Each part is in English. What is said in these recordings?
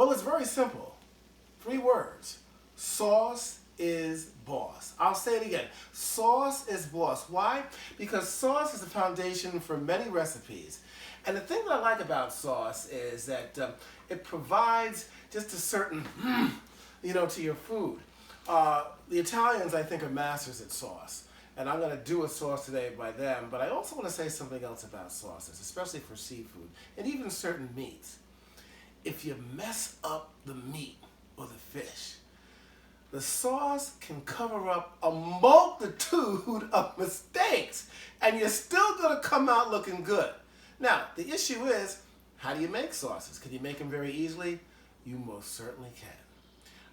Well, it's very simple. 3 words. Sauce is boss. I'll say it again. Sauce is boss. Why? Because sauce is the foundation for many recipes. And the thing that I like about sauce is that it provides just a certain, to your food. The Italians, I think, are masters at sauce. And I'm going to do a sauce today by them. But I also want to say something else about sauces, especially for seafood and even certain meats. If you mess up the meat or the fish, the sauce can cover up a multitude of mistakes, and you're still going to come out looking good. Now, the issue is, how do you make sauces? Can you make them very easily? You most certainly can.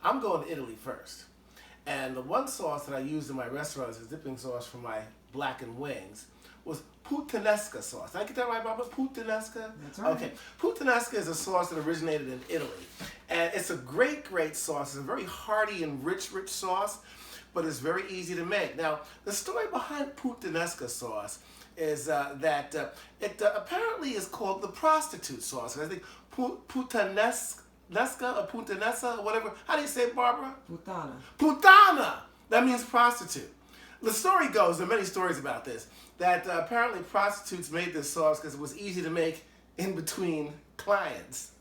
I'm going to Italy first. And the one sauce that I used in my restaurant as a dipping sauce for my blackened wings was Puttanesca sauce. Did I get that right, Bob? Puttanesca? That's right. Okay. Puttanesca is a sauce that originated in Italy. And it's a great, great sauce. It's a very hearty and rich sauce, but it's very easy to make. Now, the story behind Puttanesca sauce is that it apparently is called the Prostitute Sauce. And I think Puttanesca or Puttanesca or whatever. How do you say it, Barbara? Puttana. Puttana! That means prostitute. The story goes, there are many stories about this, that apparently prostitutes made this sauce because it was easy to make in between clients.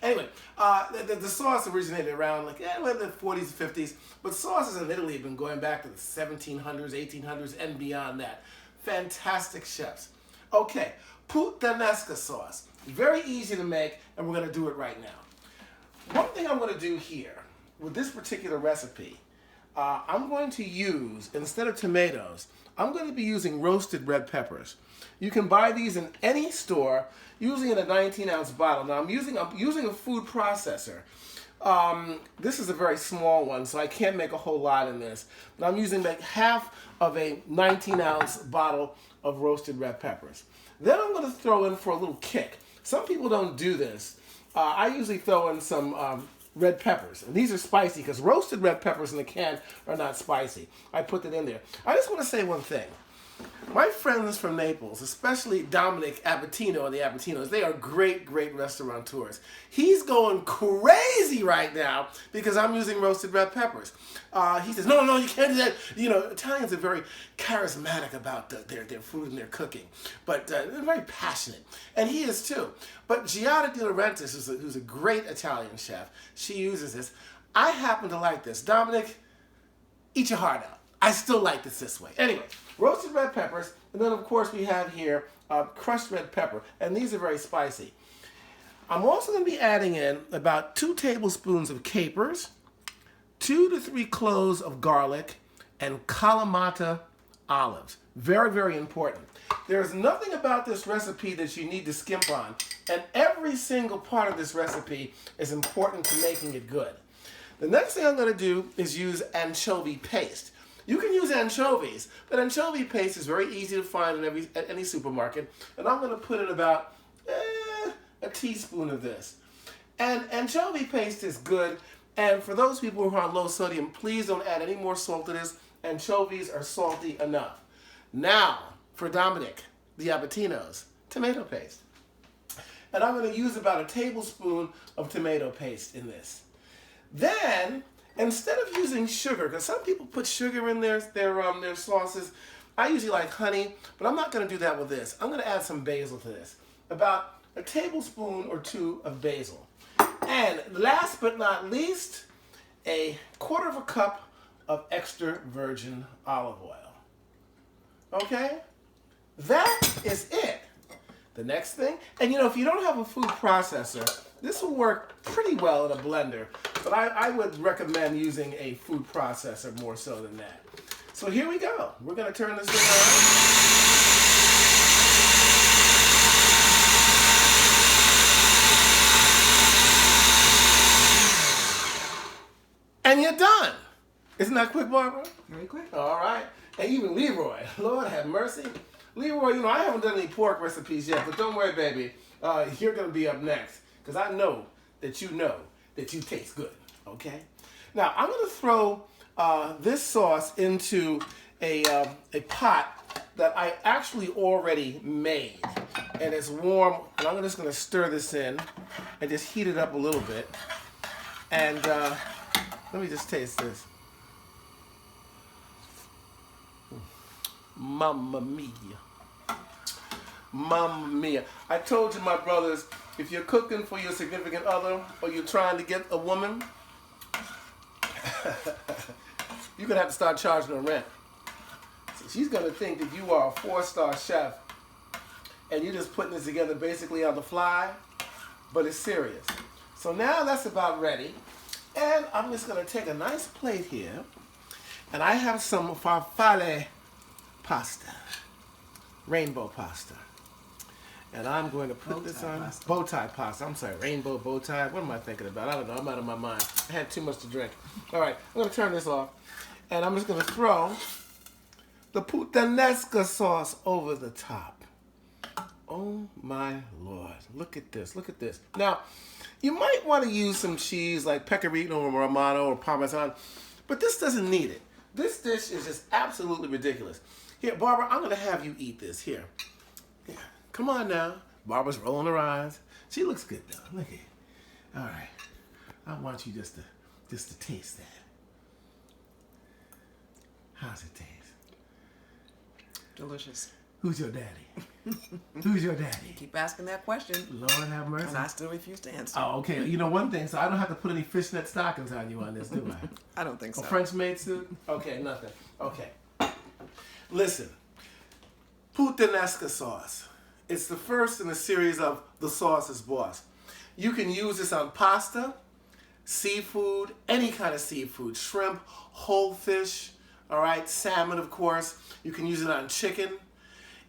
Anyway, the sauce originated around the 40s and 50s, but sauces in Italy have been going back to the 1700s, 1800s, and beyond that. Fantastic chefs. Okay, Puttanesca sauce. Very easy to make, and we're going to do it right now. One thing I'm going to do here with this particular recipe, I'm going to use, instead of tomatoes, I'm going to be using roasted red peppers. You can buy these in any store, usually in a 19-ounce bottle. Now I'm using a food processor. This is a very small one, so I can't make a whole lot in this. But I'm using like half of a 19-ounce bottle of roasted red peppers. Then I'm going to throw in, for a little kick, some people don't do this. I usually throw in some red peppers. And these are spicy because roasted red peppers in the can are not spicy. I put that in there. I just want to say one thing. My friends from Naples, especially Dominic Abatino and the Abatinos, they are great, great restaurateurs. He's going crazy right now because I'm using roasted red peppers. He says, no, you can't do that. Italians are very charismatic about their food and their cooking, but they're very passionate. And he is too. But Giada De Laurentiis, who's a great Italian chef, she uses this. I happen to like this. Dominic, eat your heart out. I still like this way. Anyway, roasted red peppers, and then of course we have here crushed red pepper, and these are very spicy. I'm also going to be adding in about 2 tablespoons of capers, 2 to 3 cloves of garlic, and Kalamata olives. Very, very important. There's nothing about this recipe that you need to skimp on, and every single part of this recipe is important to making it good. The next thing I'm going to do is use anchovy paste. You can use anchovies, but anchovy paste is very easy to find at any supermarket. And I'm going to put in about a teaspoon of this. And anchovy paste is good. And for those people who are on low sodium, please don't add any more salt to this. Anchovies are salty enough. Now, for Dominic, the Abatinos, tomato paste. And I'm going to use about a tablespoon of tomato paste in this. Then, instead of using sugar, because some people put sugar in their sauces, I usually like honey, but I'm not going to do that with this. I'm going to add some basil to this. About a tablespoon or 2 of basil. And last but not least, a 1/4 cup of extra virgin olive oil. Okay? That is it. The next thing, and if you don't have a food processor, this will work pretty well in a blender, but I would recommend using a food processor more so than that. So here we go. We're going to turn this thing on. And you're done. Isn't that quick, Barbara? Very quick. All right. And even Leroy, Lord have mercy. Leroy, I haven't done any pork recipes yet, but don't worry, baby. You're going to be up next. Because I know that you taste good, okay? Now, I'm going to throw this sauce into a pot that I actually already made. and it's warm, and I'm just going to stir this in and just heat it up a little bit. And let me just taste this. Mamma mia. Mamma mia. I told you, my brothers, if you're cooking for your significant other or you're trying to get a woman, you're going to have to start charging her rent. So she's going to think that you are a 4-star chef and you're just putting this together basically on the fly, but it's serious. So now that's about ready. And I'm just going to take a nice plate here, and I have some farfalle pasta, rainbow pasta. And I'm going to put this on bow tie pasta. I'm sorry, rainbow bow tie. What am I thinking about? I don't know. I'm out of my mind. I had too much to drink. All right, I'm going to turn this off, and I'm just going to throw the Puttanesca sauce over the top. Oh my Lord! Look at this. Look at this. Now, you might want to use some cheese like pecorino or romano or parmesan, but this doesn't need it. This dish is just absolutely ridiculous. Here, Barbara, I'm going to have you eat this. Here. Yeah. Come on now. Barbara's rolling her eyes. She looks good, though. Look at it. All right. I want you just to taste that. How's it taste? Delicious. Who's your daddy? Who's your daddy? Keep asking that question. Lord have mercy. And I still refuse to answer. Oh, okay. You know one thing, so I don't have to put any fishnet stockings on you on this, do I? I don't think so. A French maid suit? Okay, nothing. Okay. Listen, Puttanesca sauce. It's the first in a series of The Sauce is Boss. You can use this on pasta, seafood, any kind of seafood, shrimp, whole fish, all right, salmon, of course. You can use it on chicken.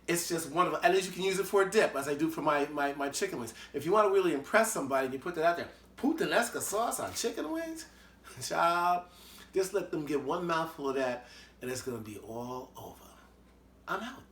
It's just wonderful. And you can use it for a dip, as I do for my chicken wings. If you want to really impress somebody, you put that out there. Puttanesca sauce on chicken wings? Child, just let them get one mouthful of that, and it's going to be all over. I'm out.